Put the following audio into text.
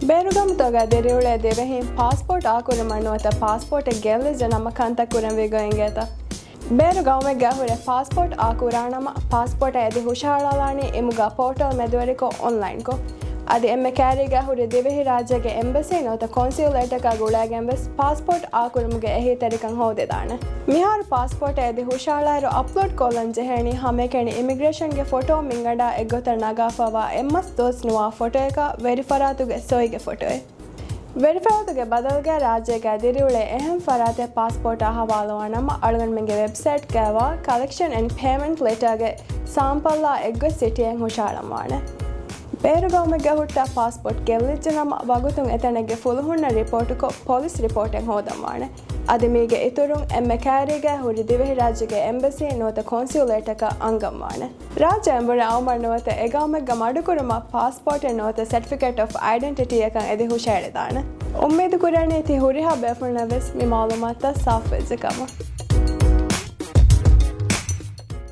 ಬೇರುಗಮುತಗ ದೆರಿಯುಳೆ ದೇವೆಹಿಂ passport ಆಕುರ ಮಣ್ಣುವತ passport ಗೆಲ್ಲಿಜ ನಮ್ಮ ಕಂತ ಕುರಂವಿಗೋಯಿಂಗೇತ ಬೇರು ಗೌಮೆಗ್ಗ ಹುರೆ ಪಾಸ್ಪೋರ್ಟ್ ಆಕುರಾಣಮ ಪಾಸ್ಪೋರ್ಟ್ ಎದಿ ಹುಷಾಳಲಾಣಿ ಎಮುಗ ಪೋರ್ಟಲ್ ಮೆದುವರಿಕೊ ಆನ್ಲೈನ್ ಕೊ ಅದು ಎಮ್ಮೆ ಕ್ಯಾರಿಗ ಹುರೆ ದೇವೆಹಿ ರಾಜ್ಯಗೆ ಎಂಬಸಿ ನೋತ ಕಾನ್ಸುಲೇಟಕ ಗುಳಾಗೆಂಬಸ್ ಪಾಸ್ಪೋರ್ಟ್ ಆಕುರಮುಗೆ ಎಹಿ ತರಿಕಂ ಹೋದೆದಾಣೆ ಮಿಹಾರು ಪಾಸ್ಪೋರ್ಟ್ ಎದಿ ಹುಷಾಳಾರು ಅಪ್ಲೋಡ್ ಕೋಲಂಜೆ ಹೇಣಿ ಹಮೆಕೆಣಿ ಇಮಿಗ್ರೇಷನ್ಗೆ ಫೋಟೋ ಮಿಂಗಡ ಎಗ್ಗೊತ ನಗಾಫವ ಎಮ್ಮಸ್ ದೋಸ್ ನುವಾ ಫೋಟೋಯಕ ವೆರಿಫರಾತುಗೆ ಸೋಯಿಗೆ ಫೋಟೋಯೆ ವೆರಿಫರಾತುಗೆ ಬದಲ್ಗೆ ರಾಜ್ಯಗೆ ದಿರಿಯುಳೆ ಎಹಂ ಫರಾತೆ ಪಾಸ್ಪೋರ್ಟ್ ಹವಾಲುವ ನಮ್ಮ ಅಳಗನ್ ಮೆಂಗೆ ವೆಬ್ಸೈಟ್ ಕೇವ ಕಲೆಕ್ಷನ್ ಅಂಡ್ ಪೇಮೆಂಟ್ ಲೆಟರ್ಗೆ ಸಾಂಪಲ್ಲ ಎಗ್ಗೊ ಸಿಟಿಯಂಗ್ ಹುಷಾಳಮ್ಮಾಣೆ ಬೇರುಗೌಮೆಗೆ ಹುಟ್ಟ ಪಾಸ್ಪೋರ್ಟ್ ಗೆಲ್ಲಿಜ್ಜ ನಮ್ಮ ವಗುತುಂ ಎತನೆಗೆ ಫುಲ್ಹುಣ್ಣ ರಿಪೋರ್ಟ್ಕೊ ಪೊಲೀಸ್ ರಿಪೋರ್ಟಿಂಗ್ ಹೋದಮ್ಮಾಣೆ ಅದು ಮೀಗೆ ಇತುರುಂ ಎಮ್ಮೆ ಕ್ಯಾರಿಗೆ ಹುರಿ ದಿವೆಹಿ ರಾಜ್ಯಗೆ ಎಂಬಸಿ ನೋತ ಕಾನ್ಸುಲೇಟಕ ಅಂಗಮ್ಮಾಣೆ ರಾಜ್ಯ ಎಂಬುಣೆ ಅವಮಣ್ಣುವತೆ ಎಗೌಮೆಗ್ಗ ಮಡುಕುರುಮ ಪಾಸ್ಪೋರ್ಟ್ ನೋತ ಸರ್ಟಿಫಿಕೇಟ್ ಆಫ್ ಐಡೆಂಟಿಟಿ ಯಕಂ ಎದಿ ಹುಷಾಳಿದಾಣೆ ಉಮ್ಮೀದು ಕುರಣಿ ತಿ ಹುರಿಹಾ ಬೇಫುಣ್ಣ ವೆಸ್ ಮಿ ಮಾಲೂಮಾತ ಸಾಫ್ ವೆಜ್ಜಕಮ